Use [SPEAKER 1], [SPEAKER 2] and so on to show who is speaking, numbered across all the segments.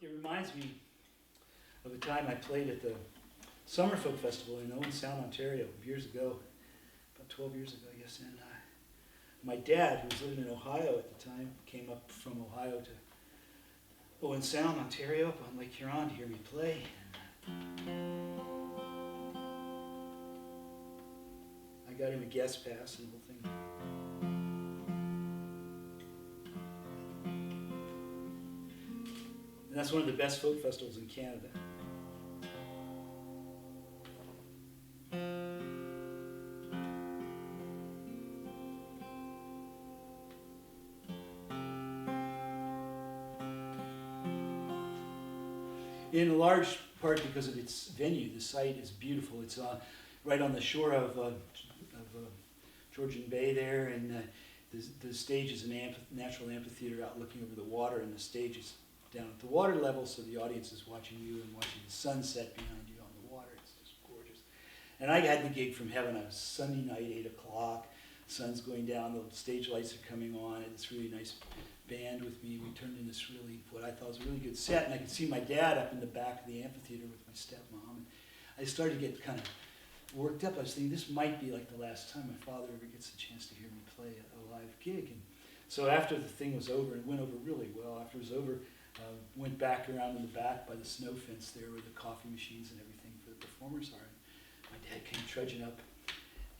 [SPEAKER 1] It reminds me of a time I played at the Summer Folk Festival in Owen Sound, Ontario, years ago, about 12 years ago, I guess. And my dad, who was living in Ohio at the time, came up from Ohio to Owen Sound, Ontario, up on Lake Huron to hear me play. I got him a guest pass and the whole thing. And that's one of the best folk festivals in Canada. In a large part because of its venue, the site is beautiful. It's right on the shore of Georgian Bay there, and the stage is a natural amphitheater out looking over the water, and the stage is down at the water level, so the audience is watching you and watching the sunset behind you on the water. It's just gorgeous. And I had the gig from heaven. I was Sunday night, 8 o'clock. Sun's going down, the stage lights are coming on, and it's really nice band with me. We turned in this really, what I thought was a really good set, and I could see my dad up in the back of the amphitheater with my stepmom. And I started to get kind of worked up. I was thinking, this might be like the last time my father ever gets a chance to hear me play a live gig. And so after the thing was over, and it went over really well, after it was over, went back around in the back by the snow fence there where the coffee machines and everything for the performers are. And my dad came trudging up,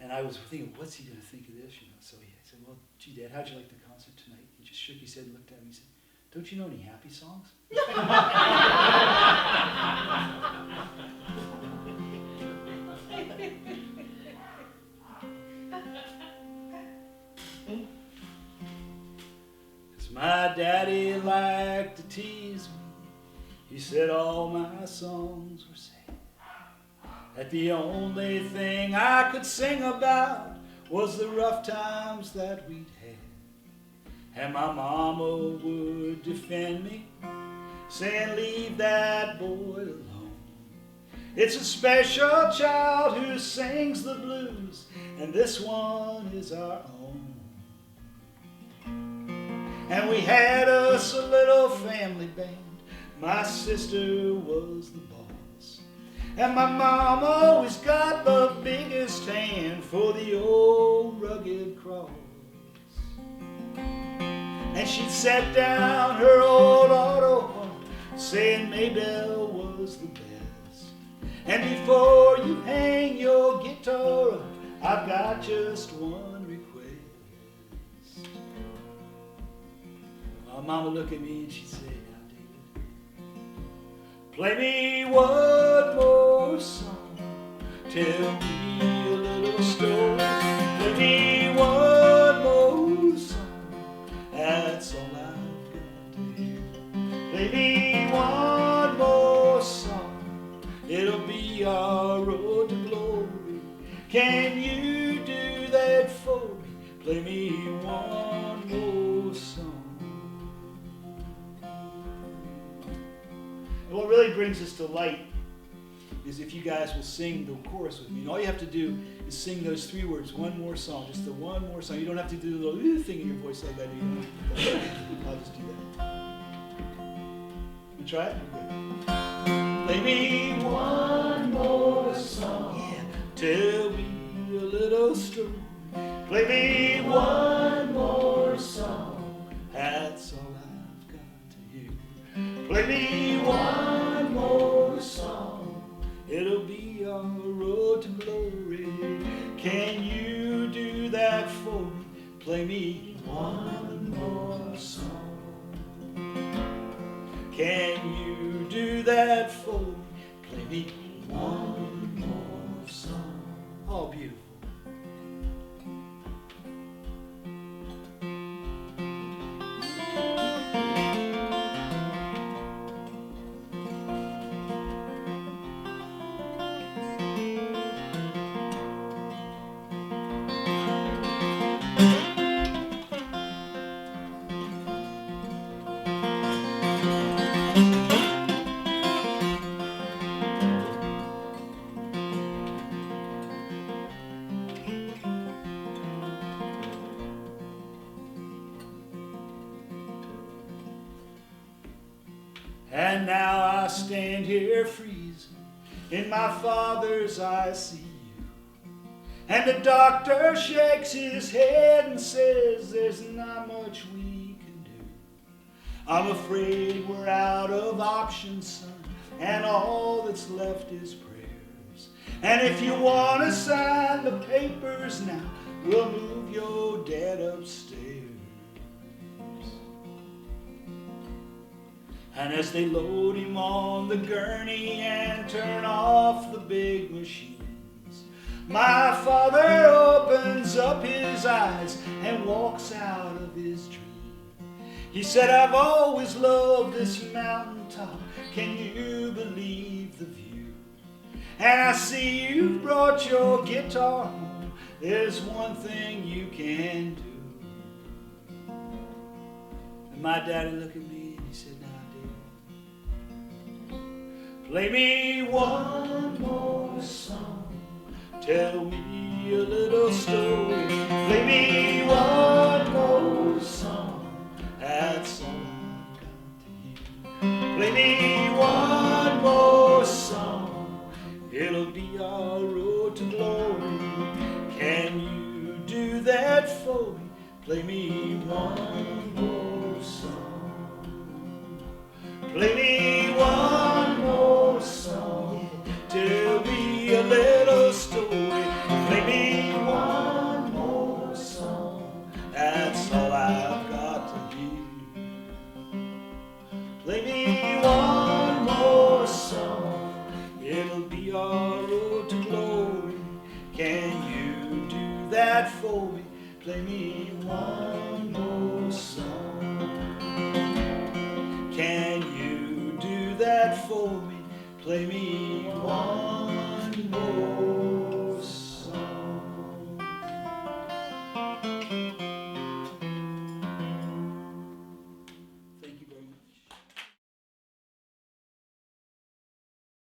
[SPEAKER 1] and I was thinking, what's he going to think of this? You know. So I said, well, gee, Dad, how'd you like the concert tonight? He just shook his head and looked at me and said, don't you know any happy songs? Because my daddy liked to tease me. He said all my songs were sad. That the only thing I could sing about was the rough times that we'd had. And my mama would defend me, saying, leave that boy alone. It's a special child who sings the blues, and this one is our own. And we had us a little family band. My sister was the boss, and my mom always got the biggest hand for the old rugged cross. And she'd set down her old auto horn, saying Maybelle was the best. And before you hang your guitar up, I've got just one request. My mama looked at me and she said, now David, play me one more song, tell me a little story, play me one more song, that's all I've got to hear. Play me one more song, it'll be our road to glory. Can you do that for me? Play me one more song. And what really brings us to light is if you guys will sing the chorus with me. And all you have to do is sing those 3 words, one more song, just the one more song. You don't have to do the little thing in your voice like I do. I'll just do that. You try it? Okay. Play me one more song. Yeah. Tell me a little story. Play me one more song. That's all I've got to hear. Play me one more song. It'll be our road to glory. Can you do that for me? Play me one more song. Can you do that for me? Play me one more song. Oh, beautiful. And now I stand here freezing, in my Father's I see you. And the doctor shakes his head and says there's not much we can do. I'm afraid we're out of options, son, and all that's left is prayers. And if you want to sign the papers now, we'll move your dad upstairs. And as they load him on the gurney and turn off the big machines, my father opens up his eyes and walks out of his dream. He said, I've always loved this mountaintop. Can you believe the view? And I see you've brought your guitar home. There's one thing you can do. And my daddy looked at me and he said, now, play me one more song, tell me a little story. Play me one more song, that's all I've got to hear. Play me one more song, it'll be our road to glory. Can you do that for me? Play me one more song. Play me one more song, tell me a little story. Play me one more song, that's all I've got to hear. Play me one more song, it'll be our road to glory. Can you do that for me? Play me one more song. Can you do that for me? Play me one more